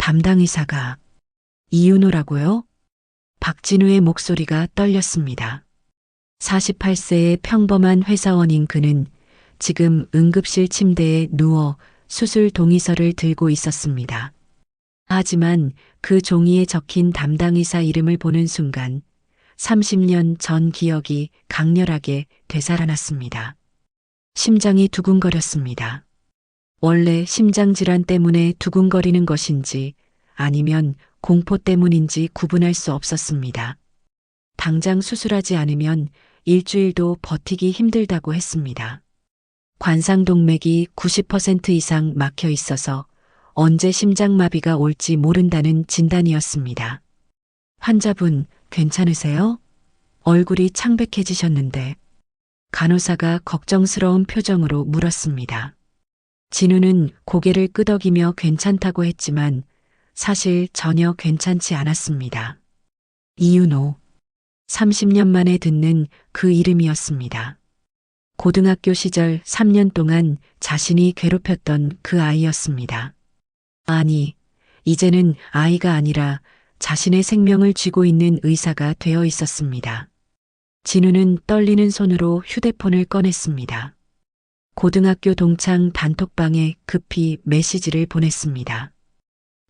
담당 의사가 이윤호라고요? 박진우의 목소리가 떨렸습니다. 48세의 평범한 회사원인 그는 지금 응급실 침대에 누워 수술 동의서를 들고 있었습니다. 하지만 그 종이에 적힌 담당 의사 이름을 보는 순간 30년 전 기억이 강렬하게 되살아났습니다. 심장이 두근거렸습니다. 원래 심장질환 때문에 두근거리는 것인지 아니면 공포 때문인지 구분할 수 없었습니다. 당장 수술하지 않으면 일주일도 버티기 힘들다고 했습니다. 관상동맥이 90% 이상 막혀 있어서 언제 심장마비가 올지 모른다는 진단이었습니다. 환자분 괜찮으세요? 얼굴이 창백해지셨는데 간호사가 걱정스러운 표정으로 물었습니다. 진우는 고개를 끄덕이며 괜찮다고 했지만 사실 전혀 괜찮지 않았습니다. 이윤호. 30년 만에 듣는 그 이름이었습니다. 고등학교 시절 3년 동안 자신이 괴롭혔던 그 아이였습니다. 아니, 이제는 아이가 아니라 자신의 생명을 쥐고 있는 의사가 되어 있었습니다. 진우는 떨리는 손으로 휴대폰을 꺼냈습니다. 고등학교 동창 단톡방에 급히 메시지를 보냈습니다.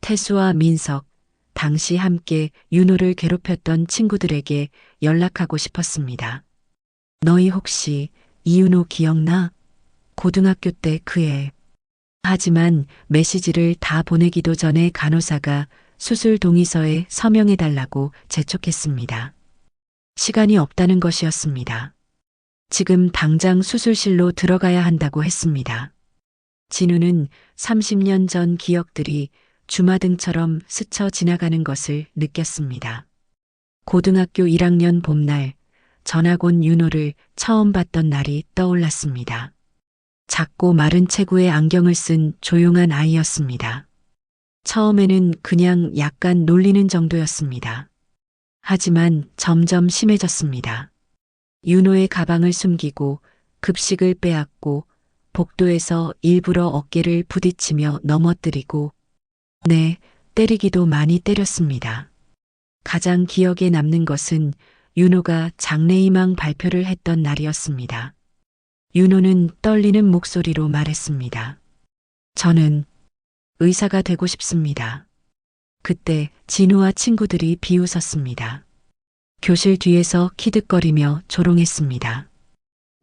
태수와 민석, 당시 함께 윤호를 괴롭혔던 친구들에게 연락하고 싶었습니다. 너희 혹시 이윤호 기억나? 고등학교 때 그 애. 하지만 메시지를 다 보내기도 전에 간호사가 수술 동의서에 서명해달라고 재촉했습니다. 시간이 없다는 것이었습니다. 지금 당장 수술실로 들어가야 한다고 했습니다. 진우는 30년 전 기억들이 주마등처럼 스쳐 지나가는 것을 느꼈습니다. 고등학교 1학년 봄날, 전학 온 윤호를 처음 봤던 날이 떠올랐습니다. 작고 마른 체구에 안경을 쓴 조용한 아이였습니다. 처음에는 그냥 약간 놀리는 정도였습니다. 하지만 점점 심해졌습니다. 윤호의 가방을 숨기고 급식을 빼앗고 복도에서 일부러 어깨를 부딪히며 넘어뜨리고 때리기도 많이 때렸습니다. 가장 기억에 남는 것은 윤호가 장래희망 발표를 했던 날이었습니다. 윤호는 떨리는 목소리로 말했습니다. 저는 의사가 되고 싶습니다. 그때 진우와 친구들이 비웃었습니다. 교실 뒤에서 키득거리며 조롱했습니다.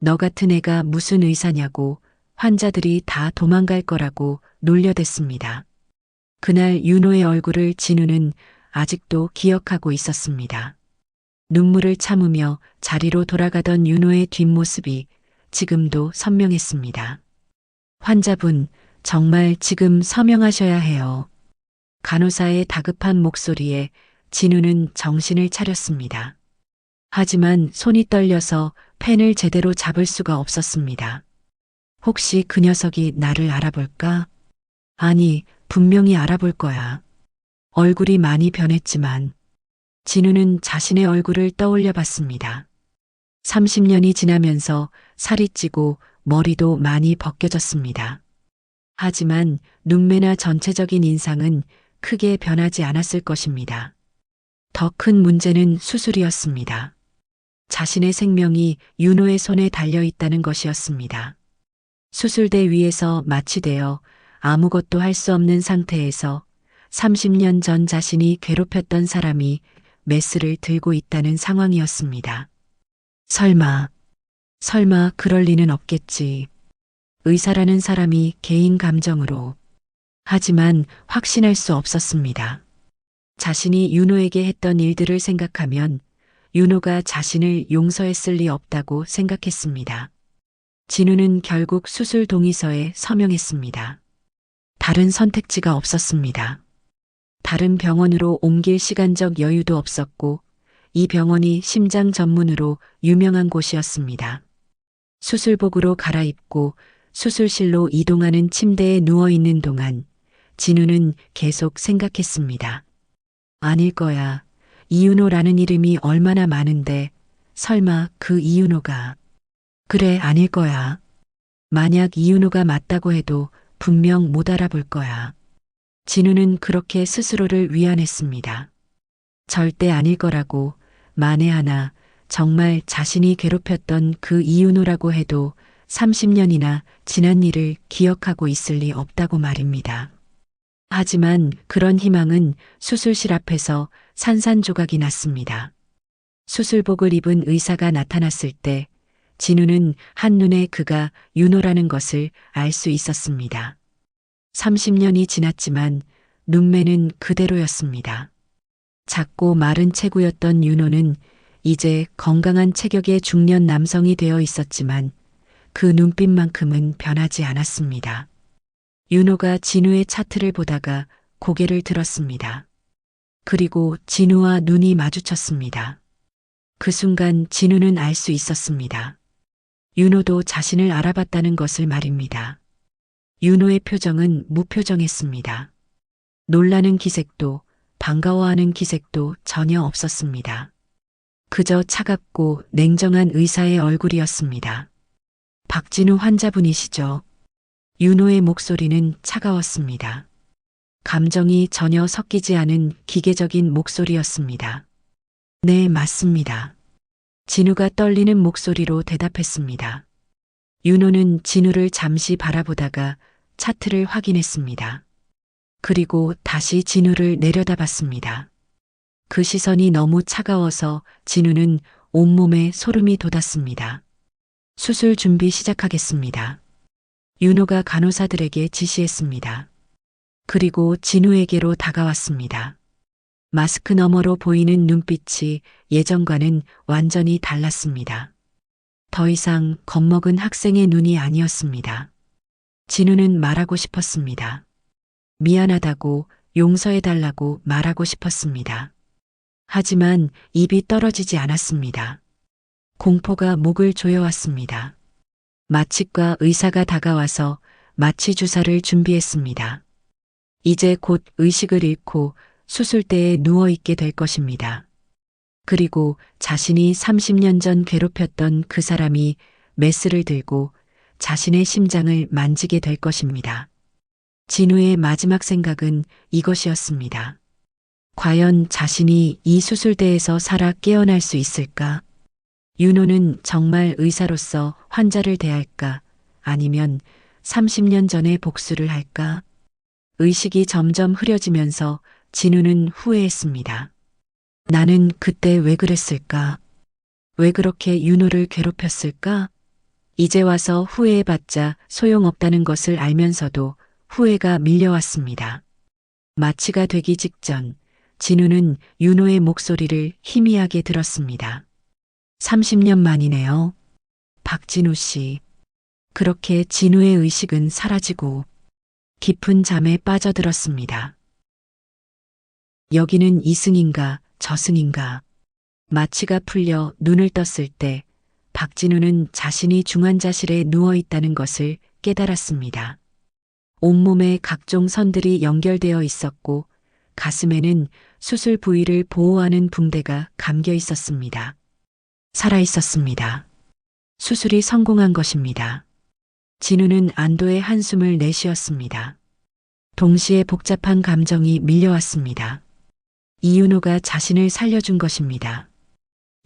너 같은 애가 무슨 의사냐고 환자들이 다 도망갈 거라고 놀려댔습니다. 그날 윤호의 얼굴을 진우는 아직도 기억하고 있었습니다. 눈물을 참으며 자리로 돌아가던 윤호의 뒷모습이 지금도 선명했습니다. 환자분, 정말 지금 서명하셔야 해요. 간호사의 다급한 목소리에 진우는 정신을 차렸습니다. 하지만 손이 떨려서 펜을 제대로 잡을 수가 없었습니다. 혹시 그 녀석이 나를 알아볼까? 아니, 분명히 알아볼 거야. 얼굴이 많이 변했지만 진우는 자신의 얼굴을 떠올려 봤습니다. 30년이 지나면서 살이 찌고 머리도 많이 벗겨졌습니다. 하지만 눈매나 전체적인 인상은 크게 변하지 않았을 것입니다. 더 큰 문제는 수술이었습니다. 자신의 생명이 윤호의 손에 달려 있다는 것이었습니다. 수술대 위에서 마취되어 아무것도 할 수 없는 상태에서 30년 전 자신이 괴롭혔던 사람이 메스를 들고 있다는 상황이었습니다. 설마 그럴 리는 없겠지. 의사라는 사람이 개인 감정으로. 하지만 확신할 수 없었습니다. 자신이 윤호에게 했던 일들을 생각하면 윤호가 자신을 용서했을 리 없다고 생각했습니다. 진우는 결국 수술 동의서에 서명했습니다. 다른 선택지가 없었습니다. 다른 병원으로 옮길 시간적 여유도 없었고 이 병원이 심장 전문으로 유명한 곳이었습니다. 수술복으로 갈아입고 수술실로 이동하는 침대에 누워있는 동안 진우는 계속 생각했습니다. 아닐 거야. 이윤호라는 이름이 얼마나 많은데 설마 그 이윤호가. 그래, 아닐 거야. 만약 이윤호가 맞다고 해도 분명 못 알아볼 거야. 진우는 그렇게 스스로를 위안했습니다. 절대 아닐 거라고, 만에 하나 정말 자신이 괴롭혔던 그 이윤호라고 해도 30년이나 지난 일을 기억하고 있을 리 없다고 말입니다. 하지만 그런 희망은 수술실 앞에서 산산조각이 났습니다. 수술복을 입은 의사가 나타났을 때 진우는 한눈에 그가 윤호라는 것을 알 수 있었습니다. 30년이 지났지만 눈매는 그대로였습니다. 작고 마른 체구였던 윤호는 이제 건강한 체격의 중년 남성이 되어 있었지만 그 눈빛만큼은 변하지 않았습니다. 윤호가 진우의 차트를 보다가 고개를 들었습니다. 그리고 진우와 눈이 마주쳤습니다. 그 순간 진우는 알 수 있었습니다. 윤호도 자신을 알아봤다는 것을 말입니다. 윤호의 표정은 무표정했습니다. 놀라는 기색도 반가워하는 기색도 전혀 없었습니다. 그저 차갑고 냉정한 의사의 얼굴이었습니다. 박진우 환자분이시죠? 윤호의 목소리는 차가웠습니다. 감정이 전혀 섞이지 않은 기계적인 목소리였습니다. 네, 맞습니다. 진우가 떨리는 목소리로 대답했습니다. 윤호는 진우를 잠시 바라보다가 차트를 확인했습니다. 그리고 다시 진우를 내려다봤습니다. 그 시선이 너무 차가워서 진우는 온몸에 소름이 돋았습니다. 수술 준비 시작하겠습니다. 윤호가 간호사들에게 지시했습니다. 그리고 진우에게로 다가왔습니다. 마스크 너머로 보이는 눈빛이 예전과는 완전히 달랐습니다. 더 이상 겁먹은 학생의 눈이 아니었습니다. 진우는 말하고 싶었습니다. 미안하다고, 용서해달라고 말하고 싶었습니다. 하지만 입이 떨어지지 않았습니다. 공포가 목을 조여왔습니다. 마취과 의사가 다가와서 마취 주사를 준비했습니다. 이제 곧 의식을 잃고 수술대에 누워있게 될 것입니다. 그리고 자신이 30년 전 괴롭혔던 그 사람이 메스를 들고 자신의 심장을 만지게 될 것입니다. 진우의 마지막 생각은 이것이었습니다. 과연 자신이 이 수술대에서 살아 깨어날 수 있을까? 윤호는 정말 의사로서 환자를 대할까? 아니면 30년 전의 복수를 할까? 의식이 점점 흐려지면서 진우는 후회했습니다. 나는 그때 왜 그랬을까? 왜 그렇게 윤호를 괴롭혔을까? 이제 와서 후회해봤자 소용없다는 것을 알면서도 후회가 밀려왔습니다. 마취가 되기 직전 진우는 윤호의 목소리를 희미하게 들었습니다. 30년 만이네요. 박진우 씨. 그렇게 진우의 의식은 사라지고 깊은 잠에 빠져들었습니다. 여기는 이승인가 저승인가. 마취가 풀려 눈을 떴을 때 박진우는 자신이 중환자실에 누워있다는 것을 깨달았습니다. 온몸에 각종 선들이 연결되어 있었고 가슴에는 수술 부위를 보호하는 붕대가 감겨 있었습니다. 살아 있었습니다. 수술이 성공한 것입니다. 진우는 안도의 한숨을 내쉬었습니다. 동시에 복잡한 감정이 밀려왔습니다. 이윤호가 자신을 살려준 것입니다.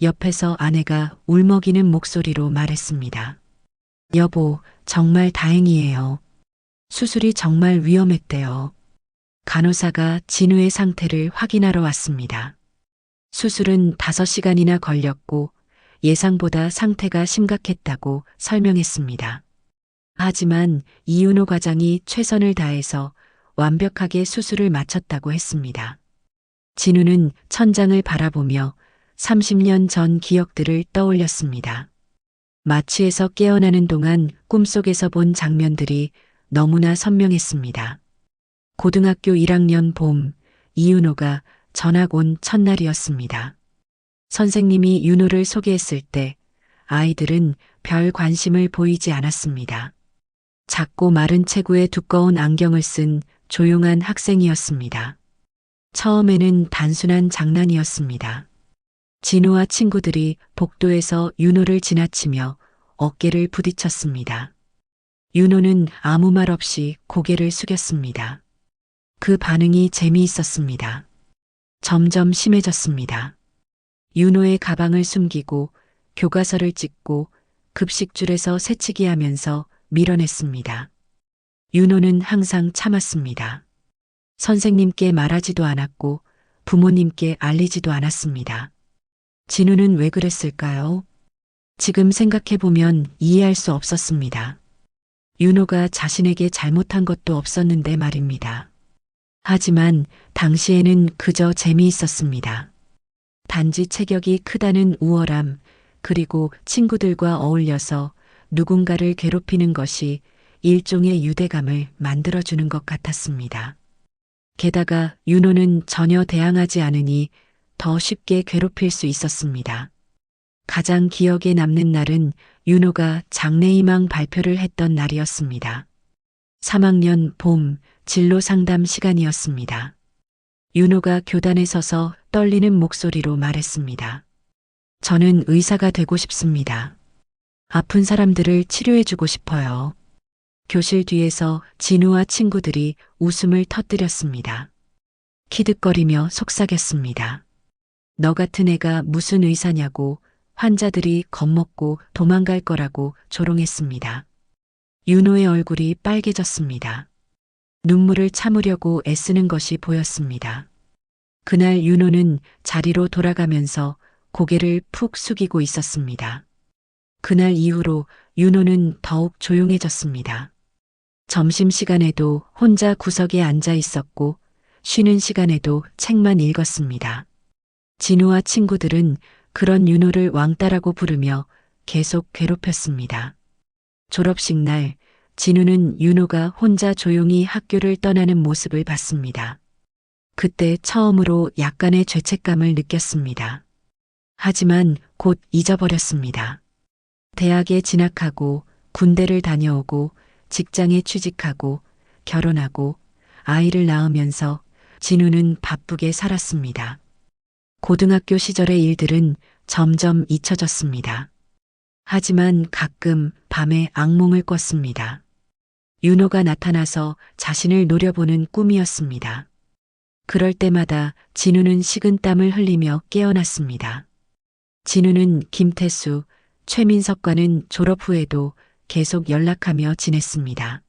옆에서 아내가 울먹이는 목소리로 말했습니다. 여보, 정말 다행이에요. 수술이 정말 위험했대요. 간호사가 진우의 상태를 확인하러 왔습니다. 수술은 5시간이나 걸렸고 예상보다 상태가 심각했다고 설명했습니다. 하지만 이윤호 과장이 최선을 다해서 완벽하게 수술을 마쳤다고 했습니다. 진우는 천장을 바라보며 30년 전 기억들을 떠올렸습니다. 마취에서 깨어나는 동안 꿈속에서 본 장면들이 너무나 선명했습니다. 고등학교 1학년 봄, 이윤호가 전학 온 첫날이었습니다. 선생님이 윤호를 소개했을 때 아이들은 별 관심을 보이지 않았습니다. 작고 마른 체구에 두꺼운 안경을 쓴 조용한 학생이었습니다. 처음에는 단순한 장난이었습니다. 진우와 친구들이 복도에서 윤호를 지나치며 어깨를 부딪혔습니다. 윤호는 아무 말 없이 고개를 숙였습니다. 그 반응이 재미있었습니다. 점점 심해졌습니다. 윤호의 가방을 숨기고 교과서를 찍고 급식줄에서 새치기 하면서 밀어냈습니다. 윤호는 항상 참았습니다. 선생님께 말하지도 않았고 부모님께 알리지도 않았습니다. 진우는 왜 그랬을까요? 지금 생각해보면 이해할 수 없었습니다. 윤호가 자신에게 잘못한 것도 없었는데 말입니다. 하지만 당시에는 그저 재미있었습니다. 단지 체격이 크다는 우월함, 그리고 친구들과 어울려서 누군가를 괴롭히는 것이 일종의 유대감을 만들어주는 것 같았습니다. 게다가 윤호는 전혀 대항하지 않으니 더 쉽게 괴롭힐 수 있었습니다. 가장 기억에 남는 날은 윤호가 장래희망 발표를 했던 날이었습니다. 3학년 봄 진로 상담 시간이었습니다. 윤호가 교단에 서서 떨리는 목소리로 말했습니다. 저는 의사가 되고 싶습니다. 아픈 사람들을 치료해주고 싶어요. 교실 뒤에서 진우와 친구들이 웃음을 터뜨렸습니다. 키득거리며 속삭였습니다. 너 같은 애가 무슨 의사냐고, 환자들이 겁먹고 도망갈 거라고 조롱했습니다. 윤호의 얼굴이 빨개졌습니다. 눈물을 참으려고 애쓰는 것이 보였습니다. 그날 윤호는 자리로 돌아가면서 고개를 푹 숙이고 있었습니다. 그날 이후로 윤호는 더욱 조용해졌습니다. 점심시간에도 혼자 구석에 앉아 있었고 쉬는 시간에도 책만 읽었습니다. 진우와 친구들은 그런 윤호를 왕따라고 부르며 계속 괴롭혔습니다. 졸업식 날 진우는 윤호가 혼자 조용히 학교를 떠나는 모습을 봤습니다. 그때 처음으로 약간의 죄책감을 느꼈습니다. 하지만 곧 잊어버렸습니다. 대학에 진학하고 군대를 다녀오고 직장에 취직하고 결혼하고 아이를 낳으면서 진우는 바쁘게 살았습니다. 고등학교 시절의 일들은 점점 잊혀졌습니다. 하지만 가끔 밤에 악몽을 꿨습니다. 윤호가 나타나서 자신을 노려보는 꿈이었습니다. 그럴 때마다 진우는 식은땀을 흘리며 깨어났습니다. 진우는 김태수, 최민석과는 졸업 후에도 계속 연락하며 지냈습니다.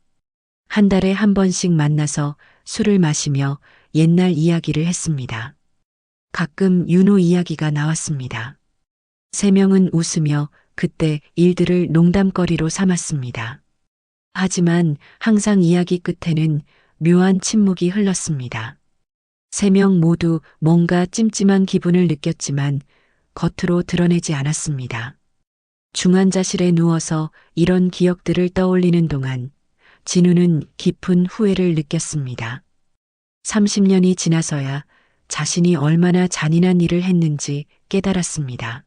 한 달에 한 번씩 만나서 술을 마시며 옛날 이야기를 했습니다. 가끔 윤호 이야기가 나왔습니다. 세 명은 웃으며 그때 일들을 농담거리로 삼았습니다. 하지만 항상 이야기 끝에는 묘한 침묵이 흘렀습니다. 세 명 모두 뭔가 찜찜한 기분을 느꼈지만 겉으로 드러내지 않았습니다. 중환자실에 누워서 이런 기억들을 떠올리는 동안 진우는 깊은 후회를 느꼈습니다. 30년이 지나서야 자신이 얼마나 잔인한 일을 했는지 깨달았습니다.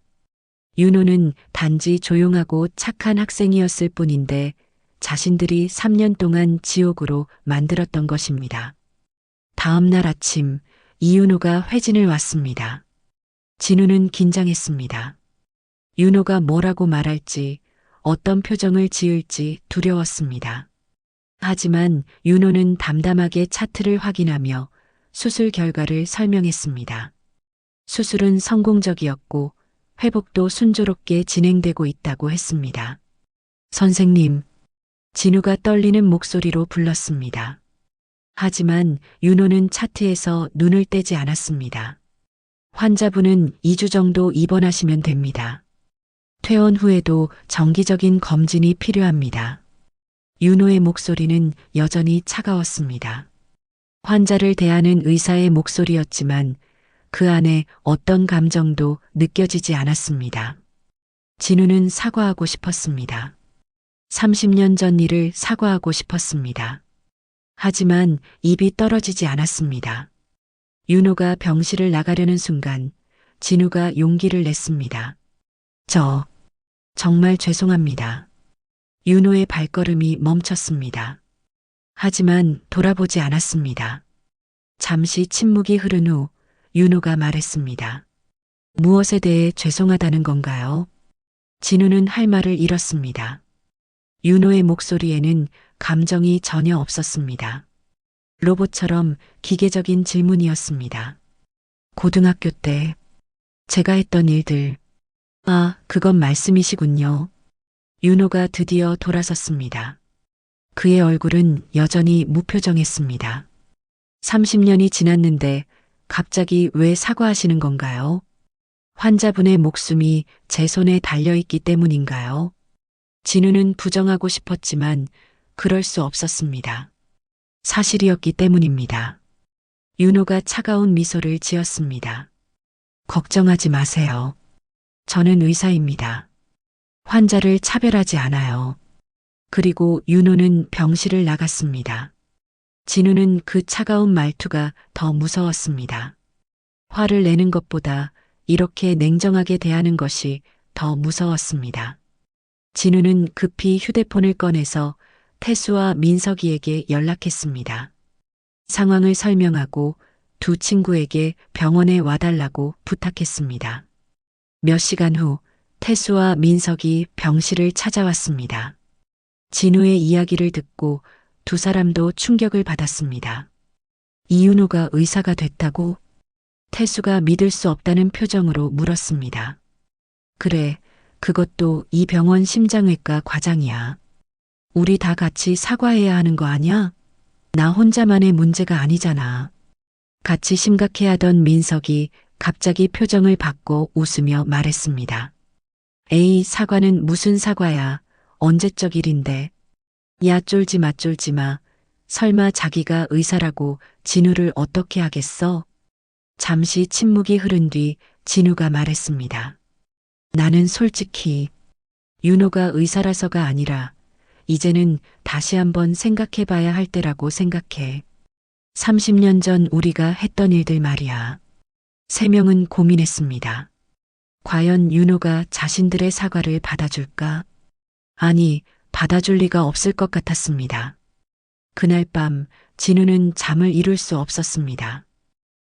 윤호는 단지 조용하고 착한 학생이었을 뿐인데 자신들이 3년 동안 지옥으로 만들었던 것입니다. 다음 날 아침 이윤호가 회진을 왔습니다. 진우는 긴장했습니다. 윤호가 뭐라고 말할지, 어떤 표정을 지을지 두려웠습니다. 하지만 윤호는 담담하게 차트를 확인하며 수술 결과를 설명했습니다. 수술은 성공적이었고 회복도 순조롭게 진행되고 있다고 했습니다. 선생님, 진우가 떨리는 목소리로 불렀습니다. 하지만 윤호는 차트에서 눈을 떼지 않았습니다. 환자분은 2주 정도 입원하시면 됩니다. 퇴원 후에도 정기적인 검진이 필요합니다. 윤호의 목소리는 여전히 차가웠습니다. 환자를 대하는 의사의 목소리였지만 그 안에 어떤 감정도 느껴지지 않았습니다. 진우는 사과하고 싶었습니다. 30년 전 일을 사과하고 싶었습니다. 하지만 입이 떨어지지 않았습니다. 윤호가 병실을 나가려는 순간 진우가 용기를 냈습니다. 정말 죄송합니다. 윤호의 발걸음이 멈췄습니다. 하지만 돌아보지 않았습니다. 잠시 침묵이 흐른 후 윤호가 말했습니다. 무엇에 대해 죄송하다는 건가요? 진우는 할 말을 잃었습니다. 윤호의 목소리에는 감정이 전혀 없었습니다. 로봇처럼 기계적인 질문이었습니다. 고등학교 때 제가 했던 일들. 아, 그건 말씀이시군요. 윤호가 드디어 돌아섰습니다. 그의 얼굴은 여전히 무표정했습니다. 30년이 지났는데 갑자기 왜 사과하시는 건가요? 환자분의 목숨이 제 손에 달려있기 때문인가요? 진우는 부정하고 싶었지만 그럴 수 없었습니다. 사실이었기 때문입니다. 윤호가 차가운 미소를 지었습니다. 걱정하지 마세요. 저는 의사입니다. 환자를 차별하지 않아요. 그리고 윤호는 병실을 나갔습니다. 진우는 그 차가운 말투가 더 무서웠습니다. 화를 내는 것보다 이렇게 냉정하게 대하는 것이 더 무서웠습니다. 진우는 급히 휴대폰을 꺼내서 태수와 민석이에게 연락했습니다. 상황을 설명하고 두 친구에게 병원에 와달라고 부탁했습니다. 몇 시간 후 태수와 민석이 병실을 찾아왔습니다. 진우의 이야기를 듣고 두 사람도 충격을 받았습니다. 이윤호가 의사가 됐다고? 태수가 믿을 수 없다는 표정으로 물었습니다. 그래, 그것도 이 병원 심장외과 과장이야. 우리 다 같이 사과해야 하는 거 아니야? 나 혼자만의 문제가 아니잖아. 같이 심각해하던 민석이 갑자기 표정을 바꿔 웃으며 말했습니다. 에이, 사과는 무슨 사과야. 언제적 일인데. 야, 쫄지 마, 쫄지 마. 설마 자기가 의사라고 진우를 어떻게 하겠어? 잠시 침묵이 흐른 뒤 진우가 말했습니다. 나는 솔직히 윤호가 의사라서가 아니라 이제는 다시 한번 생각해 봐야 할 때라고 생각해. 30년 전 우리가 했던 일들 말이야. 세 명은 고민했습니다. 과연 윤호가 자신들의 사과를 받아줄까? 아니, 받아줄 리가 없을 것 같았습니다. 그날 밤 진우는 잠을 이룰 수 없었습니다.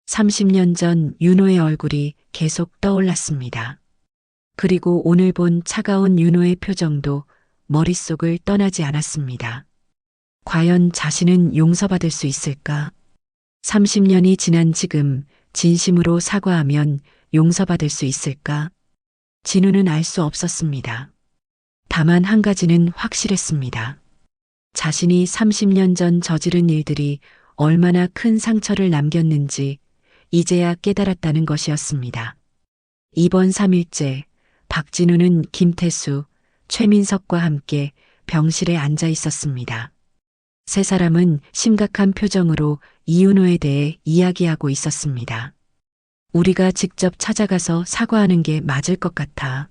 30년 전 윤호의 얼굴이 계속 떠올랐습니다. 그리고 오늘 본 차가운 윤호의 표정도 머릿속을 떠나지 않았습니다. 과연 자신은 용서받을 수 있을까? 30년이 지난 지금 진심으로 사과하면 용서받을 수 있을까? 진우는 알 수 없었습니다. 다만 한 가지는 확실했습니다. 자신이 30년 전 저지른 일들이 얼마나 큰 상처를 남겼는지 이제야 깨달았다는 것이었습니다. 이번 3일째 박진우는 김태수, 최민석과 함께 병실에 앉아 있었습니다. 세 사람은 심각한 표정으로 이윤호에 대해 이야기하고 있었습니다. 우리가 직접 찾아가서 사과하는 게 맞을 것 같아.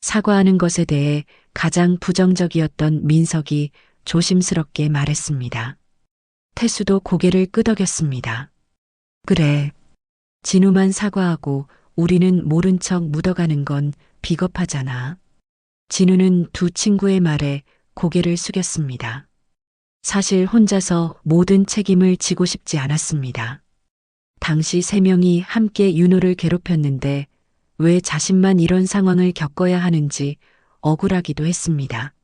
사과하는 것에 대해 가장 부정적이었던 민석이 조심스럽게 말했습니다. 태수도 고개를 끄덕였습니다. 그래. 진우만 사과하고 우리는 모른 척 묻어가는 건 비겁하잖아. 진우는 두 친구의 말에 고개를 숙였습니다. 사실 혼자서 모든 책임을 지고 싶지 않았습니다. 당시 세 명이 함께 윤호를 괴롭혔는데 왜 자신만 이런 상황을 겪어야 하는지 억울하기도 했습니다.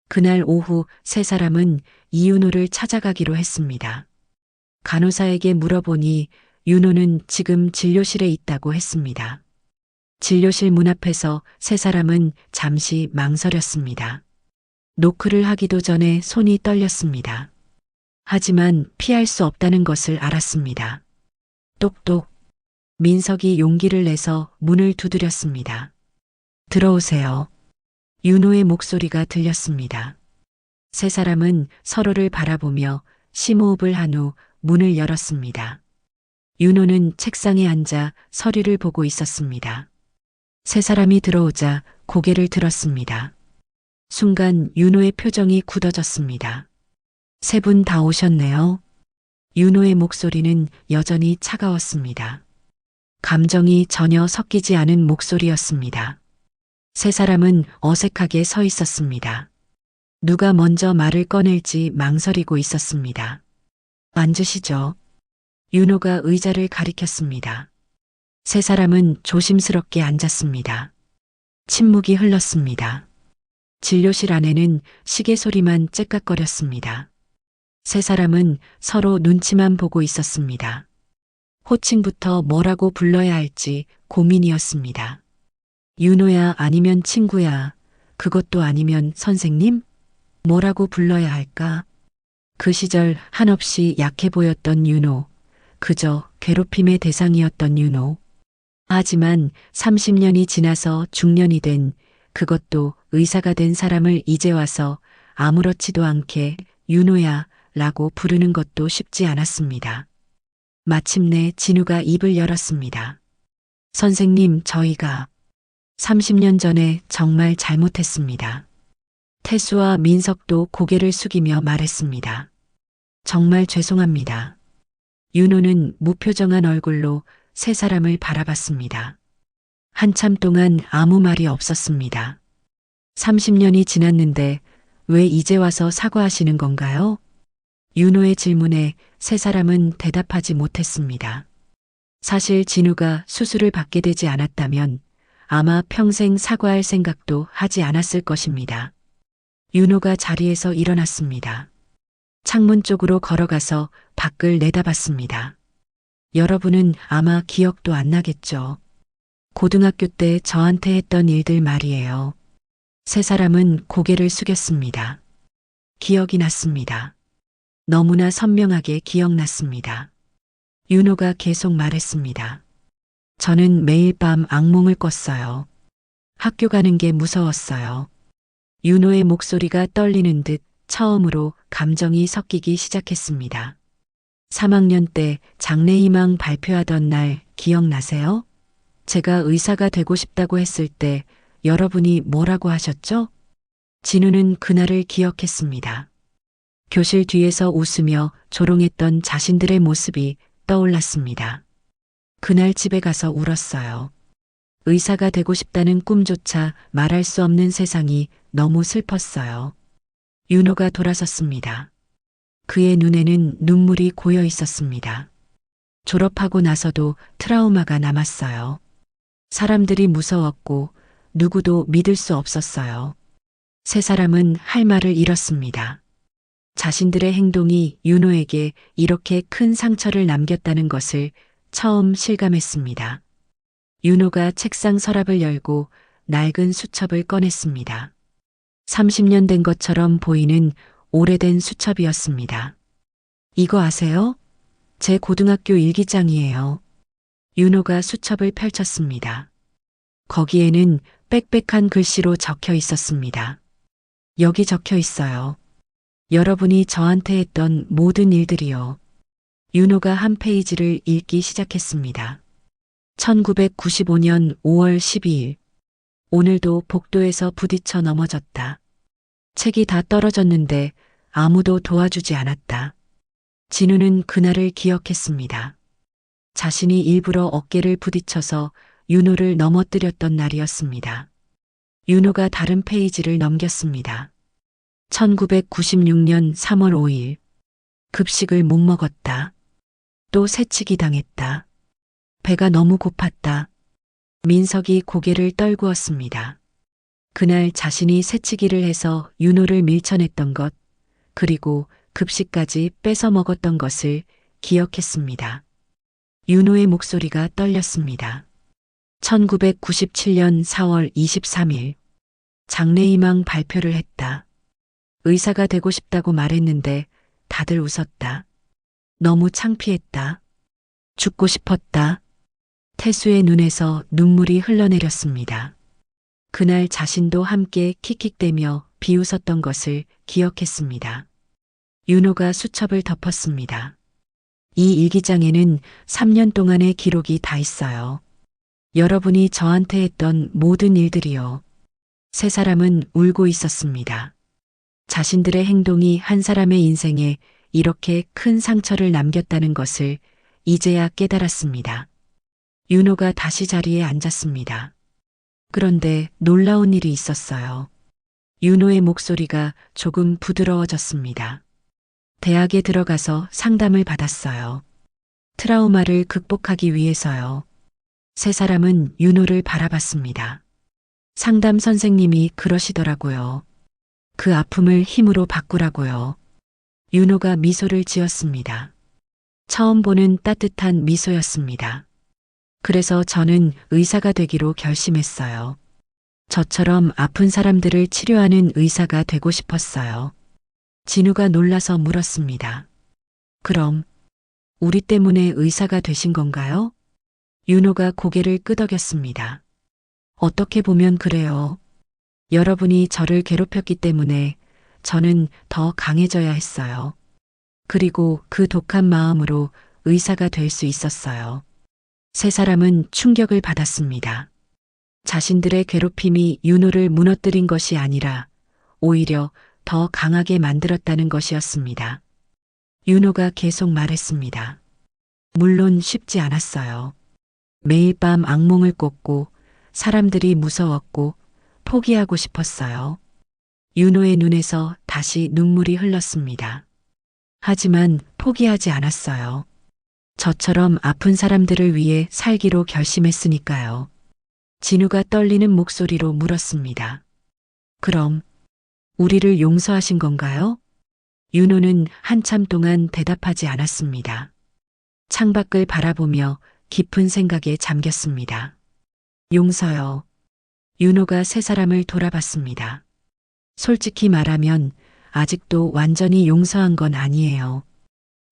그날 오후 세 사람은 이윤호를 찾아가기로 했습니다. 간호사에게 물어보니 윤호는 지금 진료실에 있다고 했습니다. 진료실 문 앞에서 세 사람은 잠시 망설였습니다. 노크를 하기도 전에 손이 떨렸습니다. 하지만 피할 수 없다는 것을 알았습니다. 똑똑. 민석이 용기를 내서 문을 두드렸습니다. 들어오세요. 윤호의 목소리가 들렸습니다. 세 사람은 서로를 바라보며 심호흡을 한 후 문을 열었습니다. 윤호는 책상에 앉아 서류를 보고 있었습니다. 세 사람이 들어오자 고개를 들었습니다. 순간 윤호의 표정이 굳어졌습니다. 세 분 다 오셨네요. 윤호의 목소리는 여전히 차가웠습니다. 감정이 전혀 섞이지 않은 목소리였습니다. 세 사람은 어색하게 서 있었습니다. 누가 먼저 말을 꺼낼지 망설이고 있었습니다. 앉으시죠. 윤호가 의자를 가리켰습니다. 세 사람은 조심스럽게 앉았습니다. 침묵이 흘렀습니다. 진료실 안에는 시계 소리만 째깍거렸습니다. 세 사람은 서로 눈치만 보고 있었습니다. 호칭부터 뭐라고 불러야 할지 고민이었습니다. 윤호야 아니면 친구야, 그것도 아니면 선생님? 뭐라고 불러야 할까? 그 시절 한없이 약해 보였던 윤호, 그저 괴롭힘의 대상이었던 윤호. 하지만 30년이 지나서 중년이 된, 그것도 의사가 된 사람을 이제 와서 아무렇지도 않게 윤호야 라고 부르는 것도 쉽지 않았습니다. 마침내 진우가 입을 열었습니다. 선생님, 저희가 30년 전에 정말 잘못했습니다. 태수와 민석도 고개를 숙이며 말했습니다. 정말 죄송합니다. 윤호는 무표정한 얼굴로 세 사람을 바라봤습니다. 한참 동안 아무 말이 없었습니다. 30년이 지났는데 왜 이제 와서 사과하시는 건가요? 윤호의 질문에 세 사람은 대답하지 못했습니다. 사실 진우가 수술을 받게 되지 않았다면 아마 평생 사과할 생각도 하지 않았을 것입니다. 윤호가 자리에서 일어났습니다. 창문 쪽으로 걸어가서 밖을 내다봤습니다. 여러분은 아마 기억도 안 나겠죠. 고등학교 때 저한테 했던 일들 말이에요. 세 사람은 고개를 숙였습니다. 기억이 났습니다. 너무나 선명하게 기억났습니다. 윤호가 계속 말했습니다. 저는 매일 밤 악몽을 꿨어요. 학교 가는 게 무서웠어요. 윤호의 목소리가 떨리는 듯 처음으로 감정이 섞이기 시작했습니다. 3학년 때 장래희망 발표하던 날 기억나세요? 제가 의사가 되고 싶다고 했을 때 여러분이 뭐라고 하셨죠? 진우는 그날을 기억했습니다. 교실 뒤에서 웃으며 조롱했던 자신들의 모습이 떠올랐습니다. 그날 집에 가서 울었어요. 의사가 되고 싶다는 꿈조차 말할 수 없는 세상이 너무 슬펐어요. 윤호가 돌아섰습니다. 그의 눈에는 눈물이 고여 있었습니다. 졸업하고 나서도 트라우마가 남았어요. 사람들이 무서웠고 누구도 믿을 수 없었어요. 세 사람은 할 말을 잃었습니다. 자신들의 행동이 윤호에게 이렇게 큰 상처를 남겼다는 것을 처음 실감했습니다. 윤호가 책상 서랍을 열고 낡은 수첩을 꺼냈습니다. 30년 된 것처럼 보이는 오래된 수첩이었습니다. 이거 아세요? 제 고등학교 일기장이에요. 윤호가 수첩을 펼쳤습니다. 거기에는 빽빽한 글씨로 적혀 있었습니다. 여기 적혀 있어요. 여러분이 저한테 했던 모든 일들이요. 윤호가 한 페이지를 읽기 시작했습니다. 1995년 5월 12일. 오늘도 복도에서 부딪혀 넘어졌다. 책이 다 떨어졌는데 아무도 도와주지 않았다. 진우는 그날을 기억했습니다. 자신이 일부러 어깨를 부딪혀서 윤호를 넘어뜨렸던 날이었습니다. 윤호가 다른 페이지를 넘겼습니다. 1996년 3월 5일. 급식을 못 먹었다. 또 새치기 당했다. 배가 너무 고팠다. 민석이 고개를 떨구었습니다. 그날 자신이 새치기를 해서 윤호를 밀쳐냈던 것, 그리고 급식까지 뺏어 먹었던 것을 기억했습니다. 윤호의 목소리가 떨렸습니다. 1997년 4월 23일. 장래희망 발표를 했다. 의사가 되고 싶다고 말했는데 다들 웃었다. 너무 창피했다. 죽고 싶었다. 태수의 눈에서 눈물이 흘러내렸습니다. 그날 자신도 함께 킥킥대며 비웃었던 것을 기억했습니다. 윤호가 수첩을 덮었습니다. 이 일기장에는 3년 동안의 기록이 다 있어요. 여러분이 저한테 했던 모든 일들이요. 세 사람은 울고 있었습니다. 자신들의 행동이 한 사람의 인생에 이렇게 큰 상처를 남겼다는 것을 이제야 깨달았습니다. 윤호가 다시 자리에 앉았습니다. 그런데 놀라운 일이 있었어요. 윤호의 목소리가 조금 부드러워졌습니다. 대학에 들어가서 상담을 받았어요. 트라우마를 극복하기 위해서요. 세 사람은 윤호를 바라봤습니다. 상담 선생님이 그러시더라고요. 그 아픔을 힘으로 바꾸라고요. 윤호가 미소를 지었습니다. 처음 보는 따뜻한 미소였습니다. 그래서 저는 의사가 되기로 결심했어요. 저처럼 아픈 사람들을 치료하는 의사가 되고 싶었어요. 진우가 놀라서 물었습니다. 그럼 우리 때문에 의사가 되신 건가요? 윤호가 고개를 끄덕였습니다. 어떻게 보면 그래요. 여러분이 저를 괴롭혔기 때문에 저는 더 강해져야 했어요. 그리고 그 독한 마음으로 의사가 될 수 있었어요. 세 사람은 충격을 받았습니다. 자신들의 괴롭힘이 윤호를 무너뜨린 것이 아니라 오히려 더 강하게 만들었다는 것이었습니다. 윤호가 계속 말했습니다. 물론 쉽지 않았어요. 매일 밤 악몽을 꿨고 사람들이 무서웠고 포기하고 싶었어요. 윤호의 눈에서 다시 눈물이 흘렀습니다. 하지만 포기하지 않았어요. 저처럼 아픈 사람들을 위해 살기로 결심했으니까요. 진우가 떨리는 목소리로 물었습니다. 그럼 우리를 용서하신 건가요? 윤호는 한참 동안 대답하지 않았습니다. 창밖을 바라보며 깊은 생각에 잠겼습니다. 용서요. 윤호가 세 사람을 돌아봤습니다. 솔직히 말하면 아직도 완전히 용서한 건 아니에요.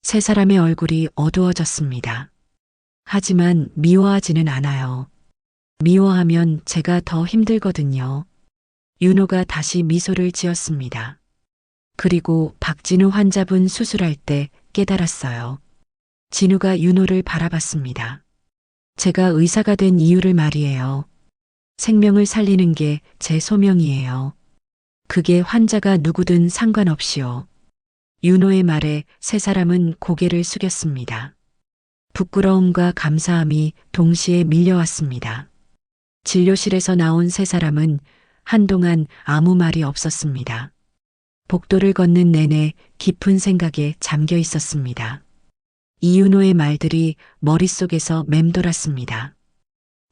세 사람의 얼굴이 어두워졌습니다. 하지만 미워하지는 않아요. 미워하면 제가 더 힘들거든요. 윤호가 다시 미소를 지었습니다. 그리고 박진우 환자분 수술할 때 깨달았어요. 진우가 윤호를 바라봤습니다. 제가 의사가 된 이유를 말이에요. 생명을 살리는 게 제 소명이에요. 그게 환자가 누구든 상관없이요. 윤호의 말에 세 사람은 고개를 숙였습니다. 부끄러움과 감사함이 동시에 밀려왔습니다. 진료실에서 나온 세 사람은 한동안 아무 말이 없었습니다. 복도를 걷는 내내 깊은 생각에 잠겨 있었습니다. 이윤호의 말들이 머릿속에서 맴돌았습니다.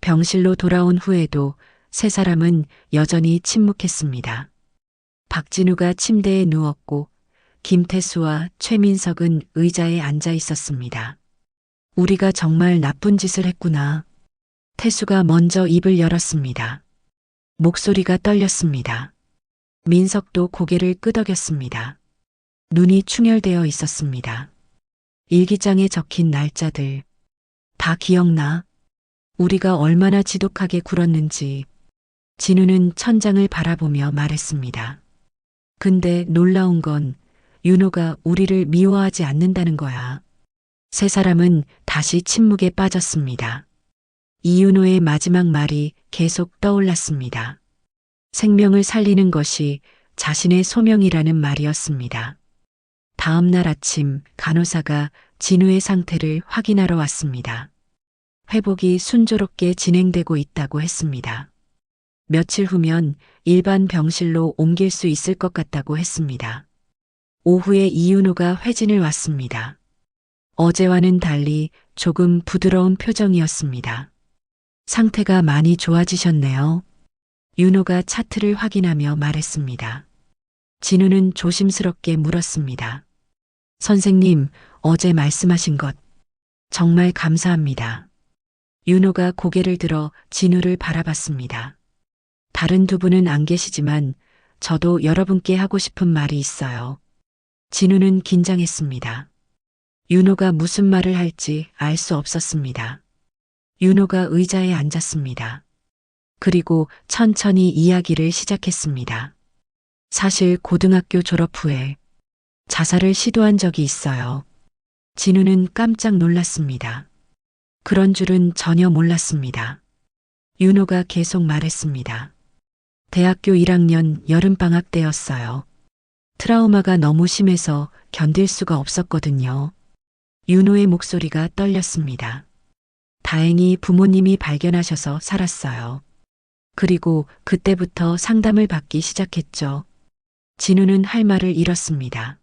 병실로 돌아온 후에도 세 사람은 여전히 침묵했습니다. 박진우가 침대에 누웠고 김태수와 최민석은 의자에 앉아 있었습니다. 우리가 정말 나쁜 짓을 했구나. 태수가 먼저 입을 열었습니다. 목소리가 떨렸습니다. 민석도 고개를 끄덕였습니다. 눈이 충혈되어 있었습니다. 일기장에 적힌 날짜들. 다 기억나? 우리가 얼마나 지독하게 굴었는지. 진우는 천장을 바라보며 말했습니다. 근데 놀라운 건 윤호가 우리를 미워하지 않는다는 거야. 세 사람은 다시 침묵에 빠졌습니다. 이윤호의 마지막 말이 계속 떠올랐습니다. 생명을 살리는 것이 자신의 소명이라는 말이었습니다. 다음 날 아침 간호사가 진우의 상태를 확인하러 왔습니다. 회복이 순조롭게 진행되고 있다고 했습니다. 며칠 후면 일반 병실로 옮길 수 있을 것 같다고 했습니다. 오후에 이윤호가 회진을 왔습니다. 어제와는 달리 조금 부드러운 표정이었습니다. 상태가 많이 좋아지셨네요. 윤호가 차트를 확인하며 말했습니다. 진우는 조심스럽게 물었습니다. 선생님, 어제 말씀하신 것 정말 감사합니다. 윤호가 고개를 들어 진우를 바라봤습니다. 다른 두 분은 안 계시지만 저도 여러분께 하고 싶은 말이 있어요. 진우는 긴장했습니다. 윤호가 무슨 말을 할지 알 수 없었습니다. 윤호가 의자에 앉았습니다. 그리고 천천히 이야기를 시작했습니다. 사실 고등학교 졸업 후에 자살을 시도한 적이 있어요. 진우는 깜짝 놀랐습니다. 그런 줄은 전혀 몰랐습니다. 윤호가 계속 말했습니다. 대학교 1학년 여름방학 때였어요. 트라우마가 너무 심해서 견딜 수가 없었거든요. 윤호의 목소리가 떨렸습니다. 다행히 부모님이 발견하셔서 살았어요. 그리고 그때부터 상담을 받기 시작했죠. 진우는 할 말을 잃었습니다.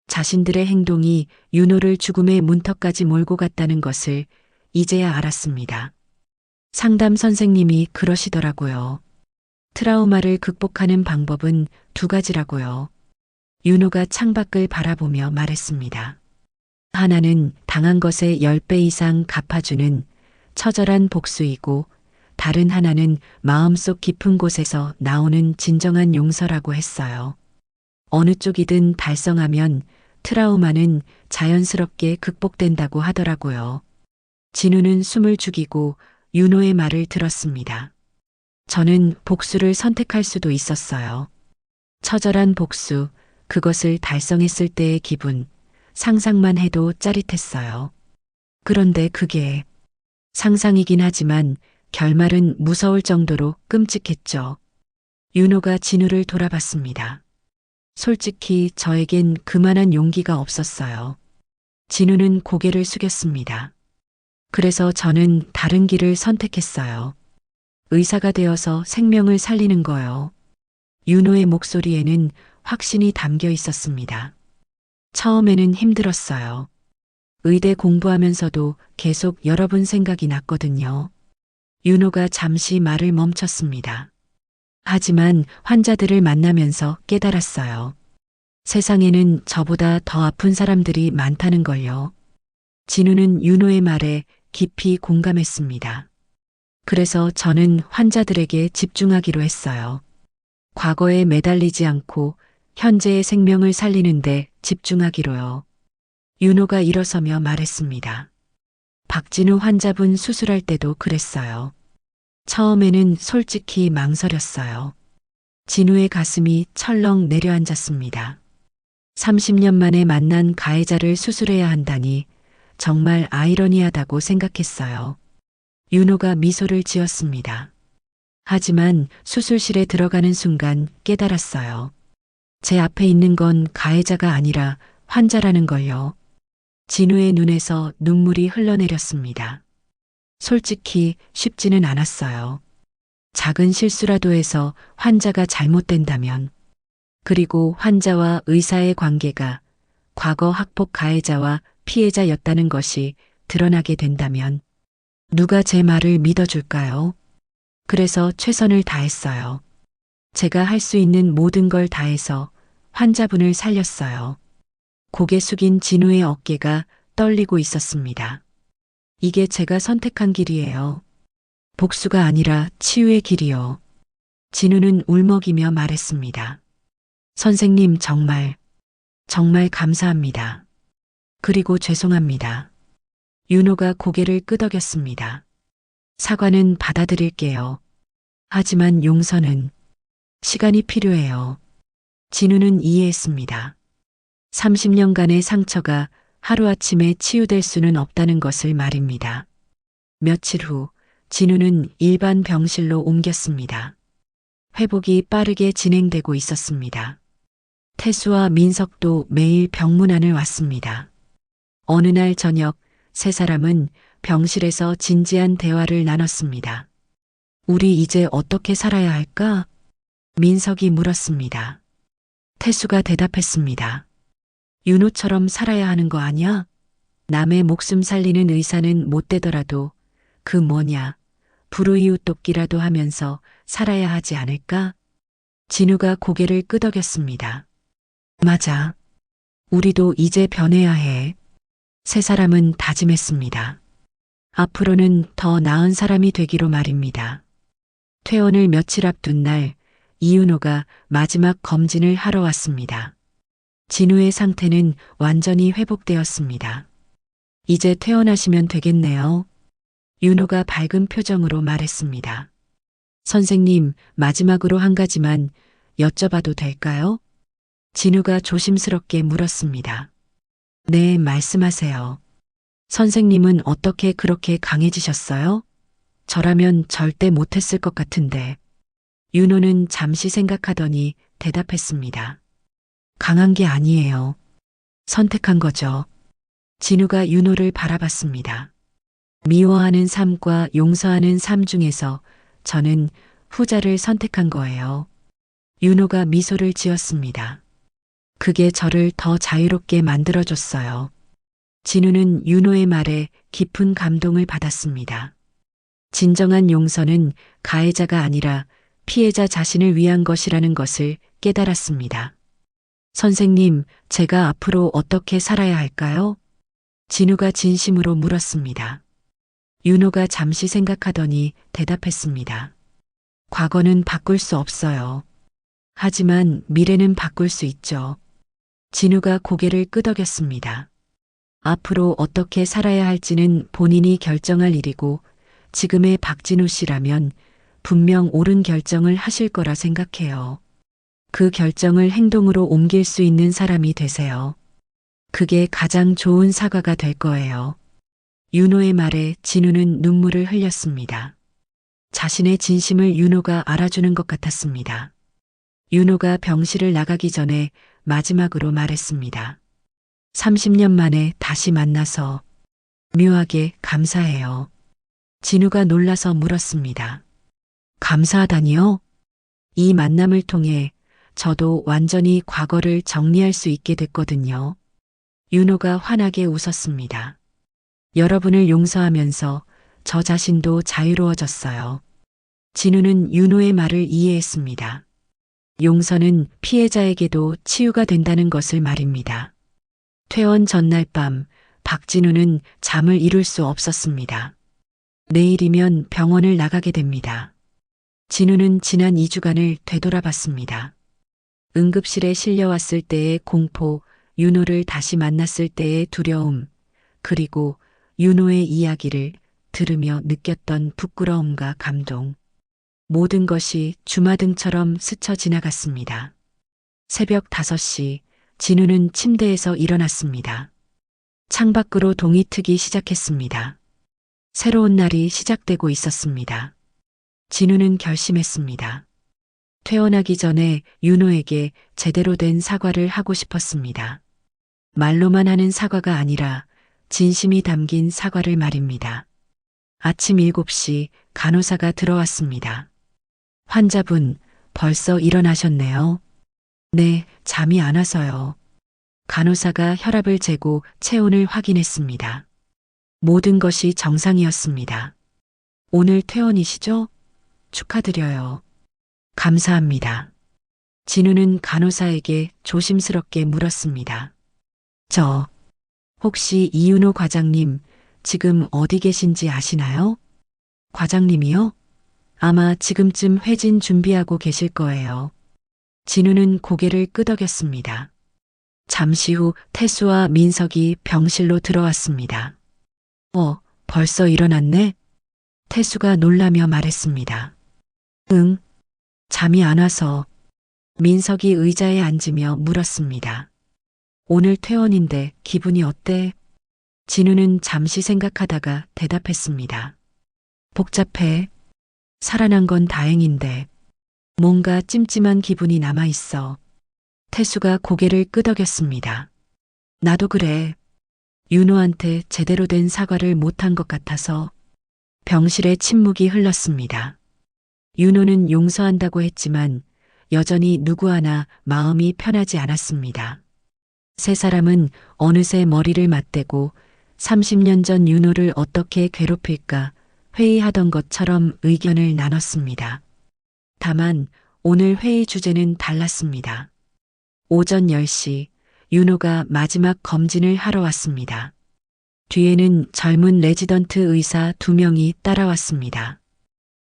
자신들의 행동이 윤호를 죽음의 문턱까지 몰고 갔다는 것을 이제야 알았습니다. 상담 선생님이 그러시더라고요. 트라우마를 극복하는 방법은 두 가지라고요. 윤호가 창밖을 바라보며 말했습니다. 하나는 당한 것의 10배 이상 갚아주는 처절한 복수이고 다른 하나는 마음속 깊은 곳에서 나오는 진정한 용서라고 했어요. 어느 쪽이든 달성하면 트라우마는 자연스럽게 극복된다고 하더라고요. 진우는 숨을 죽이고 윤호의 말을 들었습니다. 저는 복수를 선택할 수도 있었어요. 처절한 복수, 그것을 달성했을 때의 기분, 상상만 해도 짜릿했어요. 그런데 그게 상상이긴 하지만 결말은 무서울 정도로 끔찍했죠. 윤호가 진우를 돌아봤습니다. 솔직히 저에겐 그만한 용기가 없었어요. 진우는 고개를 숙였습니다. 그래서 저는 다른 길을 선택했어요. 의사가 되어서 생명을 살리는 거요. 윤호의 목소리에는 확신이 담겨 있었습니다. 처음에는 힘들었어요. 의대 공부하면서도 계속 여러분 생각이 났거든요. 윤호가 잠시 말을 멈췄습니다. 하지만 환자들을 만나면서 깨달았어요. 세상에는 저보다 더 아픈 사람들이 많다는 걸요. 진우는 윤호의 말에 깊이 공감했습니다. 그래서 저는 환자들에게 집중하기로 했어요. 과거에 매달리지 않고 현재의 생명을 살리는데 집중하기로요. 윤호가 일어서며 말했습니다. 박진우 환자분 수술할 때도 그랬어요. 처음에는 솔직히 망설였어요. 진우의 가슴이 철렁 내려앉았습니다. 30년 만에 만난 가해자를 수술해야 한다니 정말 아이러니하다고 생각했어요. 윤호가 미소를 지었습니다. 하지만 수술실에 들어가는 순간 깨달았어요. 제 앞에 있는 건 가해자가 아니라 환자라는 걸요. 진우의 눈에서 눈물이 흘러내렸습니다. 솔직히 쉽지는 않았어요. 작은 실수라도 해서 환자가 잘못된다면, 그리고 환자와 의사의 관계가 과거 학폭 가해자와 피해자였다는 것이 드러나게 된다면, 누가 제 말을 믿어줄까요? 그래서 최선을 다했어요. 제가 할 수 있는 모든 걸 다해서 환자분을 살렸어요. 고개 숙인 진우의 어깨가 떨리고 있었습니다. 이게 제가 선택한 길이에요. 복수가 아니라 치유의 길이요. 진우는 울먹이며 말했습니다. 선생님 정말 감사합니다. 그리고 죄송합니다. 윤호가 고개를 끄덕였습니다. 사과는 받아들일게요. 하지만 용서는 시간이 필요해요. 진우는 이해했습니다. 30년간의 상처가 하루아침에 치유될 수는 없다는 것을 말입니다. 며칠 후 진우는 일반 병실로 옮겼습니다. 회복이 빠르게 진행되고 있었습니다. 태수와 민석도 매일 병문안을 왔습니다. 어느 날 저녁 세 사람은 병실에서 진지한 대화를 나눴습니다. 우리 이제 어떻게 살아야 할까? 민석이 물었습니다. 태수가 대답했습니다. 윤호처럼 살아야 하는 거 아니야? 남의 목숨 살리는 의사는 못 되더라도 그 뭐냐, 불우이웃돕기라도 하면서 살아야 하지 않을까? 진우가 고개를 끄덕였습니다. 맞아. 우리도 이제 변해야 해. 세 사람은 다짐했습니다. 앞으로는 더 나은 사람이 되기로 말입니다. 퇴원을 며칠 앞둔 날 이윤호가 마지막 검진을 하러 왔습니다. 진우의 상태는 완전히 회복되었습니다. 이제 퇴원하시면 되겠네요. 윤호가 밝은 표정으로 말했습니다. 선생님, 마지막으로 한 가지만 여쭤봐도 될까요? 진우가 조심스럽게 물었습니다. 네, 말씀하세요. 선생님은 어떻게 그렇게 강해지셨어요? 저라면 절대 못했을 것 같은데. 윤호는 잠시 생각하더니 대답했습니다. 강한 게 아니에요. 선택한 거죠. 진우가 윤호를 바라봤습니다. 미워하는 삶과 용서하는 삶 중에서 저는 후자를 선택한 거예요. 윤호가 미소를 지었습니다. 그게 저를 더 자유롭게 만들어줬어요. 진우는 윤호의 말에 깊은 감동을 받았습니다. 진정한 용서는 가해자가 아니라 피해자 자신을 위한 것이라는 것을 깨달았습니다. 선생님, 제가 앞으로 어떻게 살아야 할까요? 진우가 진심으로 물었습니다. 윤호가 잠시 생각하더니 대답했습니다. 과거는 바꿀 수 없어요. 하지만 미래는 바꿀 수 있죠. 진우가 고개를 끄덕였습니다. 앞으로 어떻게 살아야 할지는 본인이 결정할 일이고 지금의 박진우 씨라면 분명 옳은 결정을 하실 거라 생각해요. 그 결정을 행동으로 옮길 수 있는 사람이 되세요. 그게 가장 좋은 사과가 될 거예요. 윤호의 말에 진우는 눈물을 흘렸습니다. 자신의 진심을 윤호가 알아주는 것 같았습니다. 윤호가 병실을 나가기 전에 마지막으로 말했습니다. 30년 만에 다시 만나서 묘하게 감사해요. 진우가 놀라서 물었습니다. 감사하다니요? 이 만남을 통해 저도 완전히 과거를 정리할 수 있게 됐거든요. 윤호가 환하게 웃었습니다. 여러분을 용서하면서 저 자신도 자유로워졌어요. 진우는 윤호의 말을 이해했습니다. 용서는 피해자에게도 치유가 된다는 것을 말입니다. 퇴원 전날 밤 박진우는 잠을 이룰 수 없었습니다. 내일이면 병원을 나가게 됩니다. 진우는 지난 2주간을 되돌아봤습니다. 응급실에 실려왔을 때의 공포, 윤호를 다시 만났을 때의 두려움, 그리고 윤호의 이야기를 들으며 느꼈던 부끄러움과 감동. 모든 것이 주마등처럼 스쳐 지나갔습니다. 새벽 5시 진우는 침대에서 일어났습니다. 창밖으로 동이 트기 시작했습니다. 새로운 날이 시작되고 있었습니다. 진우는 결심했습니다. 퇴원하기 전에 윤호에게 제대로 된 사과를 하고 싶었습니다. 말로만 하는 사과가 아니라 진심이 담긴 사과를 말입니다. 아침 7시 간호사가 들어왔습니다. 환자분, 벌써 일어나셨네요. 네, 잠이 안 와서요. 간호사가 혈압을 재고 체온을 확인했습니다. 모든 것이 정상이었습니다. 오늘 퇴원이시죠? 축하드려요. 감사합니다. 진우는 간호사에게 조심스럽게 물었습니다. 혹시 이윤호 과장님 지금 어디 계신지 아시나요? 과장님이요? 아마 지금쯤 회진 준비하고 계실 거예요. 진우는 고개를 끄덕였습니다. 잠시 후 태수와 민석이 병실로 들어왔습니다. 벌써 일어났네? 태수가 놀라며 말했습니다. 응, 잠이 안 와서. 민석이 의자에 앉으며 물었습니다. 오늘 퇴원인데 기분이 어때? 진우는 잠시 생각하다가 대답했습니다. 복잡해. 살아난 건 다행인데 뭔가 찜찜한 기분이 남아있어. 태수가 고개를 끄덕였습니다. 나도 그래. 윤호한테 제대로 된 사과를 못한 것 같아서. 병실에 침묵이 흘렀습니다. 윤호는 용서한다고 했지만 여전히 누구 하나 마음이 편하지 않았습니다. 세 사람은 어느새 머리를 맞대고 30년 전 윤호를 어떻게 괴롭힐까 회의하던 것처럼 의견을 나눴습니다. 다만 오늘 회의 주제는 달랐습니다. 오전 10시 윤호가 마지막 검진을 하러 왔습니다. 뒤에는 젊은 레지던트 의사 2명이 따라왔습니다.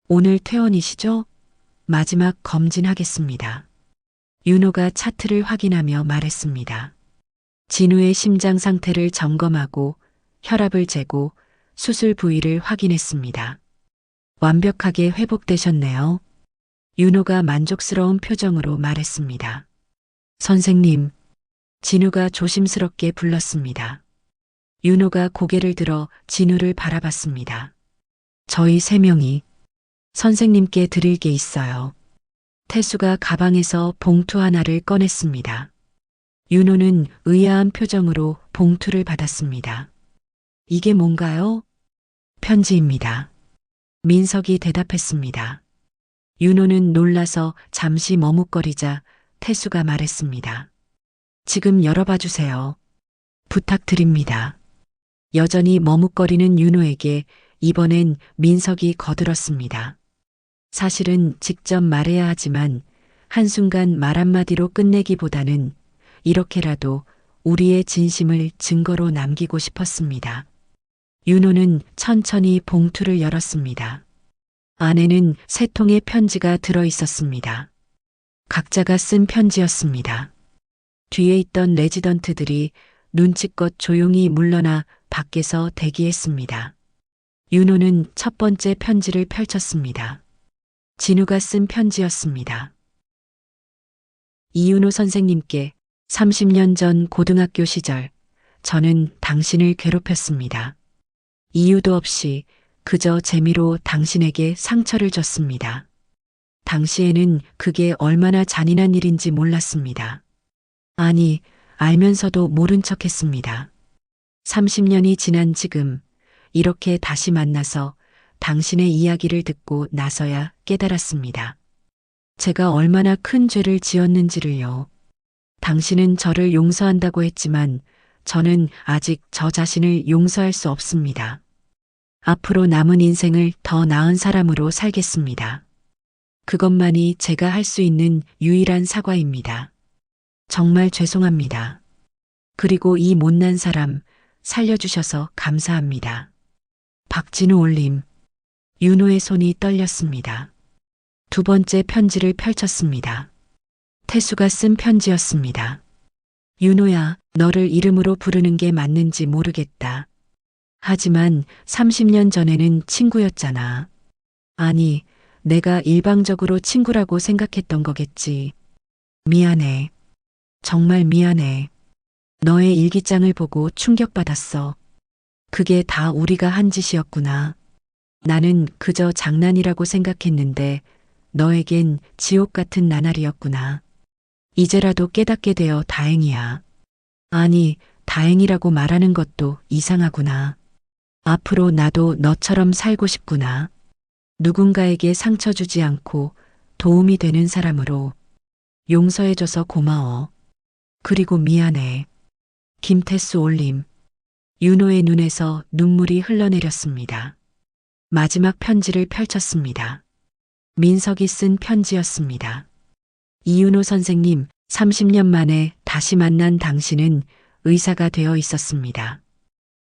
오늘 퇴원이시죠? 마지막 검진하겠습니다. 윤호가 차트를 확인하며 말했습니다. 진우의 심장 상태를 점검하고 혈압을 재고 수술 부위를 확인했습니다. 완벽하게 회복되셨네요. 윤호가 만족스러운 표정으로 말했습니다. 선생님, 진우가 조심스럽게 불렀습니다. 윤호가 고개를 들어 진우를 바라봤습니다. 저희 3명이 선생님께 드릴 게 있어요. 태수가 가방에서 봉투 하나를 꺼냈습니다. 윤호는 의아한 표정으로 봉투를 받았습니다. 이게 뭔가요? 편지입니다. 민석이 대답했습니다. 윤호는 놀라서 잠시 머뭇거리자 태수가 말했습니다. 지금 열어봐 주세요. 부탁드립니다. 여전히 머뭇거리는 윤호에게 이번엔 민석이 거들었습니다. 사실은 직접 말해야 하지만 한순간 말 한마디로 끝내기보다는 이렇게라도 우리의 진심을 증거로 남기고 싶었습니다. 윤호는 천천히 봉투를 열었습니다. 안에는 세 통의 편지가 들어 있었습니다. 각자가 쓴 편지였습니다. 뒤에 있던 레지던트들이 눈치껏 조용히 물러나 밖에서 대기했습니다. 윤호는 첫 번째 편지를 펼쳤습니다. 진우가 쓴 편지였습니다. 이윤호 선생님께 30년 전 고등학교 시절 저는 당신을 괴롭혔습니다. 이유도 없이 그저 재미로 당신에게 상처를 줬습니다. 당시에는 그게 얼마나 잔인한 일인지 몰랐습니다. 아니, 알면서도 모른 척 했습니다. 30년이 지난 지금 이렇게 다시 만나서 당신의 이야기를 듣고 나서야 깨달았습니다. 제가 얼마나 큰 죄를 지었는지를요. 당신은 저를 용서한다고 했지만 저는 아직 저 자신을 용서할 수 없습니다. 앞으로 남은 인생을 더 나은 사람으로 살겠습니다. 그것만이 제가 할 수 있는 유일한 사과입니다. 정말 죄송합니다. 그리고 이 못난 사람 살려주셔서 감사합니다. 박진우 올림. 윤호의 손이 떨렸습니다. 두 번째 편지를 펼쳤습니다. 태수가 쓴 편지였습니다. 윤호야, 너를 이름으로 부르는 게 맞는지 모르겠다. 하지만 30년 전에는 친구였잖아. 아니, 내가 일방적으로 친구라고 생각했던 거겠지. 미안해. 정말 미안해. 너의 일기장을 보고 충격받았어. 그게 다 우리가 한 짓이었구나. 나는 그저 장난이라고 생각했는데 너에겐 지옥 같은 나날이었구나. 이제라도 깨닫게 되어 다행이야. 아니, 다행이라고 말하는 것도 이상하구나. 앞으로 나도 너처럼 살고 싶구나. 누군가에게 상처 주지 않고 도움이 되는 사람으로. 용서해줘서 고마워. 그리고 미안해. 김태수 올림. 윤호의 눈에서 눈물이 흘러내렸습니다. 마지막 편지를 펼쳤습니다. 민석이 쓴 편지였습니다. 이윤호 선생님, 30년 만에 다시 만난 당신은 의사가 되어 있었습니다.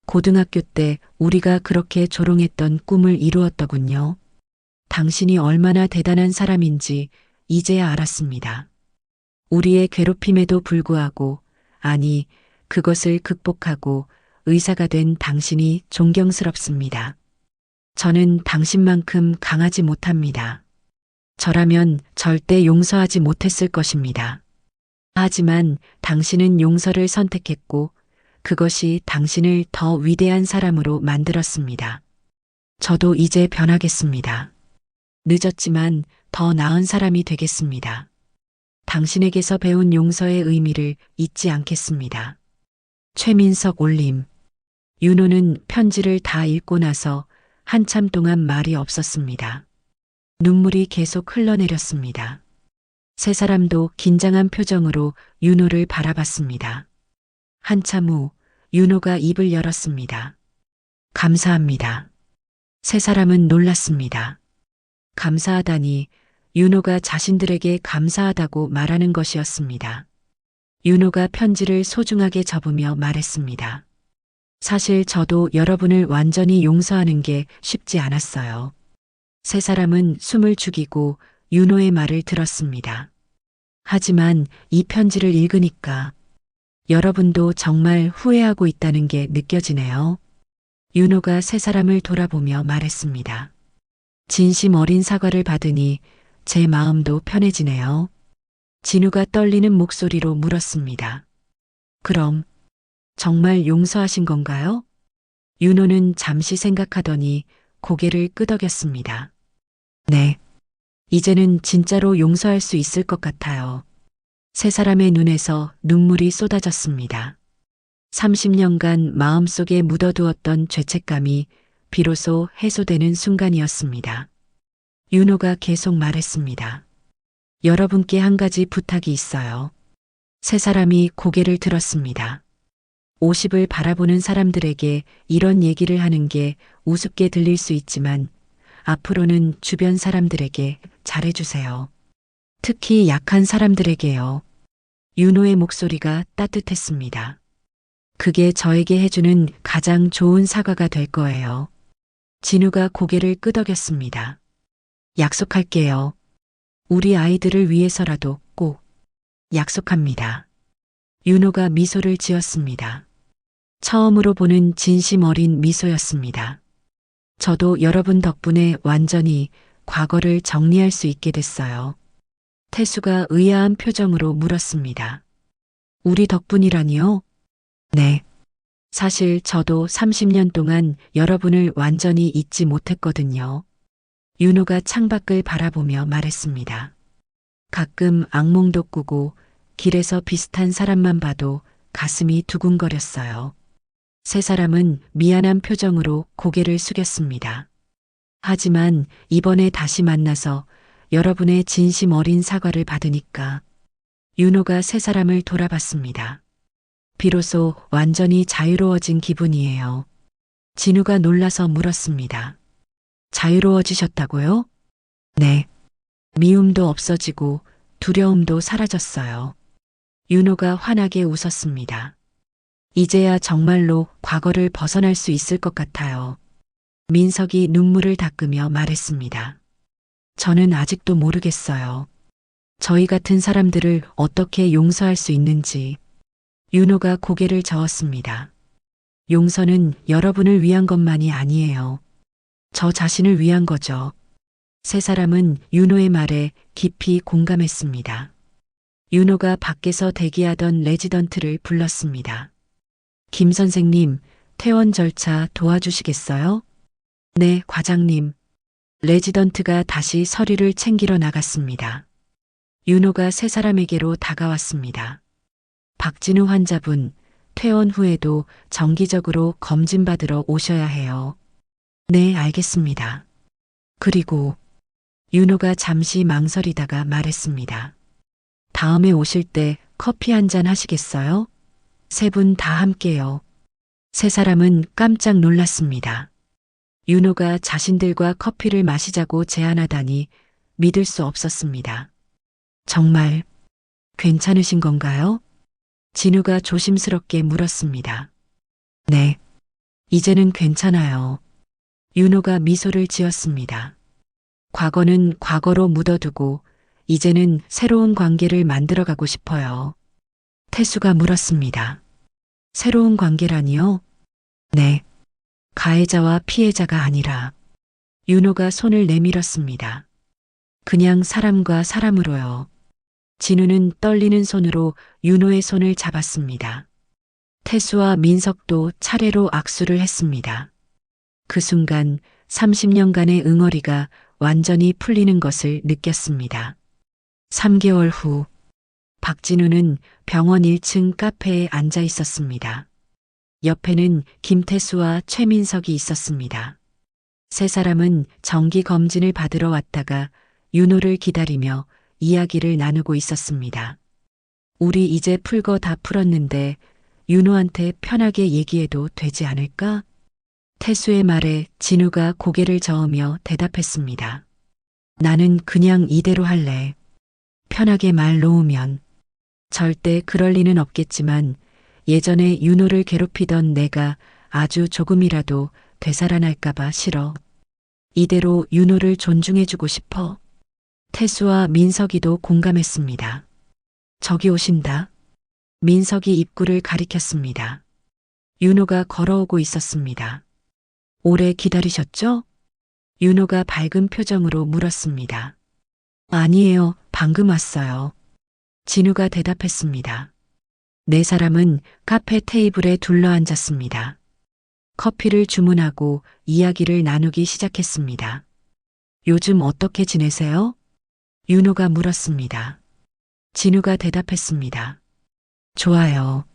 고등학교 때 우리가 그렇게 조롱했던 꿈을 이루었더군요. 당신이 얼마나 대단한 사람인지 이제야 알았습니다. 우리의 괴롭힘에도 불구하고, 아니, 그것을 극복하고 의사가 된 당신이 존경스럽습니다. 저는 당신만큼 강하지 못합니다. 저라면 절대 용서하지 못했을 것입니다. 하지만 당신은 용서를 선택했고 그것이 당신을 더 위대한 사람으로 만들었습니다. 저도 이제 변하겠습니다. 늦었지만 더 나은 사람이 되겠습니다. 당신에게서 배운 용서의 의미를 잊지 않겠습니다. 최민석 올림. 윤호는 편지를 다 읽고 나서 한참 동안 말이 없었습니다. 눈물이 계속 흘러내렸습니다. 세 사람도 긴장한 표정으로 윤호를 바라봤습니다. 한참 후 윤호가 입을 열었습니다. 감사합니다. 세 사람은 놀랐습니다. 감사하다니 윤호가 자신들에게 감사하다고 말하는 것이었습니다. 윤호가 편지를 소중하게 접으며 말했습니다. 사실 저도 여러분을 완전히 용서하는 게 쉽지 않았어요. 세 사람은 숨을 죽이고 윤호의 말을 들었습니다. 하지만 이 편지를 읽으니까 여러분도 정말 후회하고 있다는 게 느껴지네요. 윤호가 세 사람을 돌아보며 말했습니다. 진심 어린 사과를 받으니 제 마음도 편해지네요. 진우가 떨리는 목소리로 물었습니다. 그럼 정말 용서하신 건가요? 윤호는 잠시 생각하더니 고개를 끄덕였습니다. 네. 이제는 진짜로 용서할 수 있을 것 같아요. 세 사람의 눈에서 눈물이 쏟아졌습니다. 30년간 마음속에 묻어두었던 죄책감이 비로소 해소되는 순간이었습니다. 윤호가 계속 말했습니다. 여러분께 한 가지 부탁이 있어요. 세 사람이 고개를 들었습니다. 50을 바라보는 사람들에게 이런 얘기를 하는 게 우습게 들릴 수 있지만 앞으로는 주변 사람들에게 잘해주세요. 특히 약한 사람들에게요. 윤호의 목소리가 따뜻했습니다. 그게 저에게 해주는 가장 좋은 사과가 될 거예요. 진우가 고개를 끄덕였습니다. 약속할게요. 우리 아이들을 위해서라도 꼭 약속합니다. 윤호가 미소를 지었습니다. 처음으로 보는 진심 어린 미소였습니다. 저도 여러분 덕분에 완전히 과거를 정리할 수 있게 됐어요. 태수가 의아한 표정으로 물었습니다. 우리 덕분이라니요? 네. 사실 저도 30년 동안 여러분을 완전히 잊지 못했거든요. 윤호가 창밖을 바라보며 말했습니다. 가끔 악몽도 꾸고 길에서 비슷한 사람만 봐도 가슴이 두근거렸어요. 세 사람은 미안한 표정으로 고개를 숙였습니다. 하지만 이번에 다시 만나서 여러분의 진심 어린 사과를 받으니까 윤호가 세 사람을 돌아봤습니다. 비로소 완전히 자유로워진 기분이에요. 진우가 놀라서 물었습니다. 자유로워지셨다고요? 네. 미움도 없어지고 두려움도 사라졌어요. 윤호가 환하게 웃었습니다. 이제야 정말로 과거를 벗어날 수 있을 것 같아요. 민석이 눈물을 닦으며 말했습니다. 저는 아직도 모르겠어요. 저희 같은 사람들을 어떻게 용서할 수 있는지. 윤호가 고개를 저었습니다. 용서는 여러분을 위한 것만이 아니에요. 저 자신을 위한 거죠. 세 사람은 윤호의 말에 깊이 공감했습니다. 윤호가 밖에서 대기하던 레지던트를 불렀습니다. 김 선생님, 퇴원 절차 도와주시겠어요? 네, 과장님. 레지던트가 다시 서류를 챙기러 나갔습니다. 윤호가 세 사람에게로 다가왔습니다. 박진우 환자분, 퇴원 후에도 정기적으로 검진받으러 오셔야 해요. 네, 알겠습니다. 그리고 윤호가 잠시 망설이다가 말했습니다. 다음에 오실 때 커피 한 잔 하시겠어요? 세 분 다 함께요. 세 사람은 깜짝 놀랐습니다. 윤호가 자신들과 커피를 마시자고 제안하다니 믿을 수 없었습니다. 정말 괜찮으신 건가요? 진우가 조심스럽게 물었습니다. 네. 이제는 괜찮아요. 윤호가 미소를 지었습니다. 과거는 과거로 묻어두고 이제는 새로운 관계를 만들어가고 싶어요. 태수가 물었습니다. 새로운 관계라니요? 네. 가해자와 피해자가 아니라. 윤호가 손을 내밀었습니다. 그냥 사람과 사람으로요. 진우는 떨리는 손으로 윤호의 손을 잡았습니다. 태수와 민석도 차례로 악수를 했습니다. 그 순간 30년간의 응어리가 완전히 풀리는 것을 느꼈습니다. 3개월 후 박진우는 병원 1층 카페에 앉아 있었습니다. 옆에는 김태수와 최민석이 있었습니다. 세 사람은 정기 검진을 받으러 왔다가 윤호를 기다리며 이야기를 나누고 있었습니다. 우리 이제 풀거 다 풀었는데 윤호한테 편하게 얘기해도 되지 않을까? 태수의 말에 진우가 고개를 저으며 대답했습니다. 나는 그냥 이대로 할래. 편하게 말 놓으면. 절대 그럴 리는 없겠지만 예전에 윤호를 괴롭히던 내가 아주 조금이라도 되살아날까봐 싫어. 이대로 윤호를 존중해주고 싶어. 태수와 민석이도 공감했습니다. 저기 오신다. 민석이 입구를 가리켰습니다. 윤호가 걸어오고 있었습니다. 오래 기다리셨죠? 윤호가 밝은 표정으로 물었습니다. 아니에요. 방금 왔어요. 진우가 대답했습니다. 네 사람은 카페 테이블에 둘러앉았습니다. 커피를 주문하고 이야기를 나누기 시작했습니다. 요즘 어떻게 지내세요? 윤호가 물었습니다. 진우가 대답했습니다. 좋아요.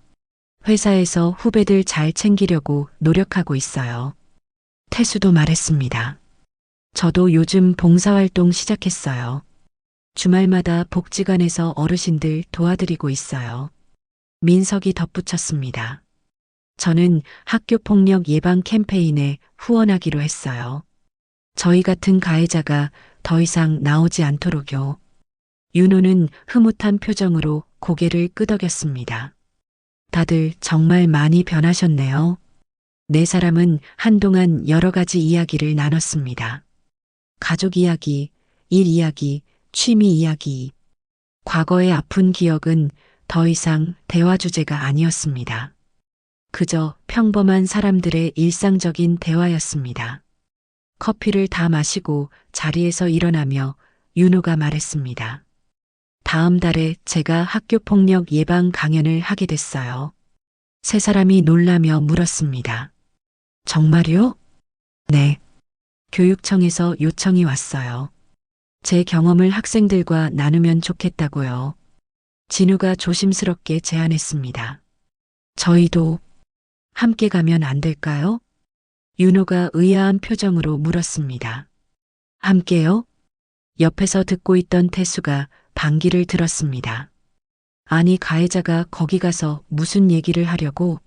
회사에서 후배들 잘 챙기려고 노력하고 있어요. 태수도 말했습니다. 저도 요즘 봉사활동 시작했어요. 주말마다 복지관에서 어르신들 도와드리고 있어요. 민석이 덧붙였습니다. 저는 학교폭력 예방 캠페인에 후원하기로 했어요. 저희 같은 가해자가 더 이상 나오지 않도록요. 윤호는 흐뭇한 표정으로 고개를 끄덕였습니다. 다들 정말 많이 변하셨네요. 네 사람은 한동안 여러 가지 이야기를 나눴습니다. 가족 이야기, 일 이야기, 취미 이야기. 과거의 아픈 기억은 더 이상 대화 주제가 아니었습니다. 그저 평범한 사람들의 일상적인 대화였습니다. 커피를 다 마시고 자리에서 일어나며 윤호가 말했습니다. 다음 달에 제가 학교폭력 예방 강연을 하게 됐어요. 세 사람이 놀라며 물었습니다. 정말요? 네. 교육청에서 요청이 왔어요. 제 경험을 학생들과 나누면 좋겠다고요. 진우가 조심스럽게 제안했습니다. 저희도 함께 가면 안 될까요? 윤호가 의아한 표정으로 물었습니다. 함께요? 옆에서 듣고 있던 태수가 반기를 들었습니다. 아니, 가해자가 거기 가서 무슨 얘기를 하려고?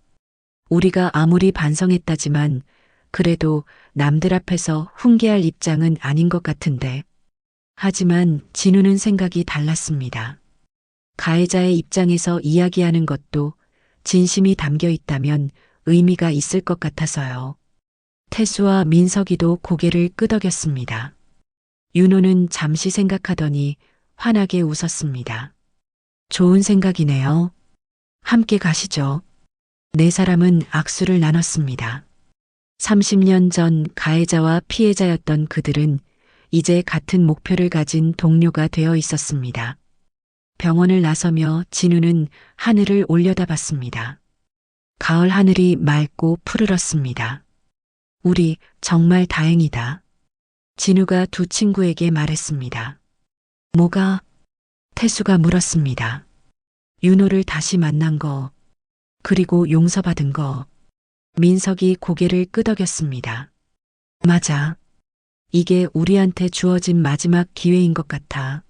우리가 아무리 반성했다지만 그래도 남들 앞에서 훈계할 입장은 아닌 것 같은데. 하지만 진우는 생각이 달랐습니다. 가해자의 입장에서 이야기하는 것도 진심이 담겨 있다면 의미가 있을 것 같아서요. 태수와 민석이도 고개를 끄덕였습니다. 윤호는 잠시 생각하더니 환하게 웃었습니다. 좋은 생각이네요. 함께 가시죠. 네 사람은 악수를 나눴습니다. 30년 전 가해자와 피해자였던 그들은 이제 같은 목표를 가진 동료가 되어 있었습니다. 병원을 나서며 진우는 하늘을 올려다봤습니다. 가을 하늘이 맑고 푸르렀습니다. 우리 정말 다행이다. 진우가 두 친구에게 말했습니다. 뭐가? 태수가 물었습니다. 윤호를 다시 만난 거, 그리고 용서받은 거. 민석이 고개를 끄덕였습니다. 맞아. 이게 우리한테 주어진 마지막 기회인 것 같아.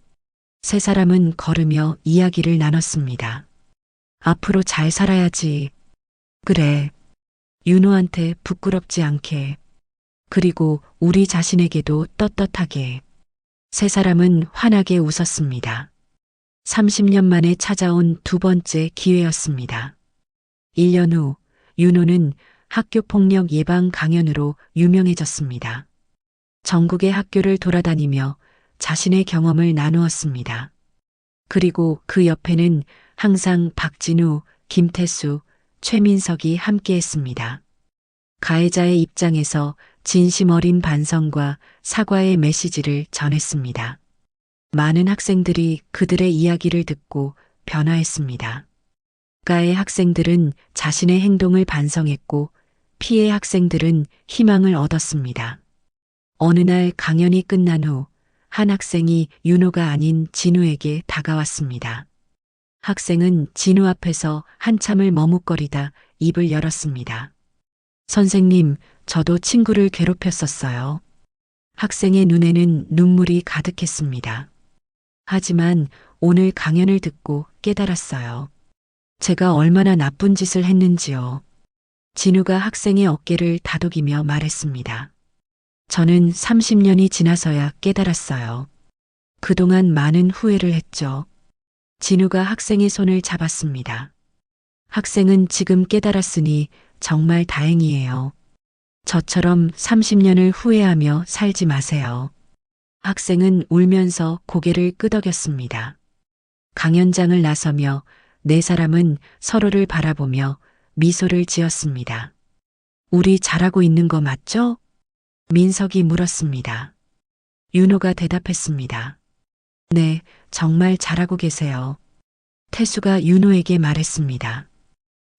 세 사람은 걸으며 이야기를 나눴습니다. 앞으로 잘 살아야지. 그래. 윤호한테 부끄럽지 않게. 그리고 우리 자신에게도 떳떳하게. 세 사람은 환하게 웃었습니다. 30년 만에 찾아온 두 번째 기회였습니다. 1년 후 윤호는 학교폭력 예방 강연으로 유명해졌습니다. 전국의 학교를 돌아다니며 자신의 경험을 나누었습니다. 그리고 그 옆에는 항상 박진우, 김태수, 최민석이 함께했습니다. 가해자의 입장에서 진심 어린 반성과 사과의 메시지를 전했습니다. 많은 학생들이 그들의 이야기를 듣고 변화했습니다. 가해 학생들은 자신의 행동을 반성했고 피해 학생들은 희망을 얻었습니다. 어느 날 강연이 끝난 후 한 학생이 윤호가 아닌 진우에게 다가왔습니다. 학생은 진우 앞에서 한참을 머뭇거리다 입을 열었습니다. 선생님, 저도 친구를 괴롭혔었어요. 학생의 눈에는 눈물이 가득했습니다. 하지만 오늘 강연을 듣고 깨달았어요. 제가 얼마나 나쁜 짓을 했는지요. 진우가 학생의 어깨를 다독이며 말했습니다. 저는 30년이 지나서야 깨달았어요. 그동안 많은 후회를 했죠. 진우가 학생의 손을 잡았습니다. 학생은 지금 깨달았으니 정말 다행이에요. 저처럼 30년을 후회하며 살지 마세요. 학생은 울면서 고개를 끄덕였습니다. 강연장을 나서며 네 사람은 서로를 바라보며 미소를 지었습니다. 우리 잘하고 있는 거 맞죠? 민석이 물었습니다. 윤호가 대답했습니다. 네, 정말 잘하고 계세요. 태수가 윤호에게 말했습니다.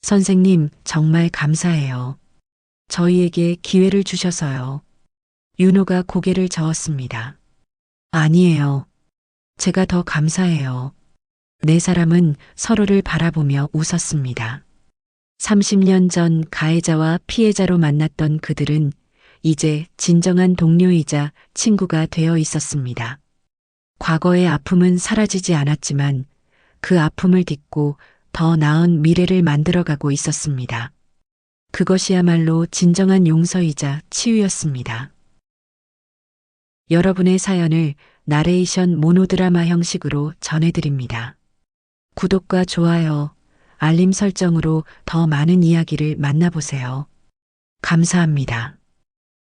선생님, 정말 감사해요. 저희에게 기회를 주셔서요. 윤호가 고개를 저었습니다. 아니에요. 제가 더 감사해요. 네 사람은 서로를 바라보며 웃었습니다. 30년 전 가해자와 피해자로 만났던 그들은 이제 진정한 동료이자 친구가 되어 있었습니다. 과거의 아픔은 사라지지 않았지만 그 아픔을 딛고 더 나은 미래를 만들어가고 있었습니다. 그것이야말로 진정한 용서이자 치유였습니다. 여러분의 사연을 나레이션 모노드라마 형식으로 전해드립니다. 구독과 좋아요, 알림 설정으로 더 많은 이야기를 만나보세요. 감사합니다.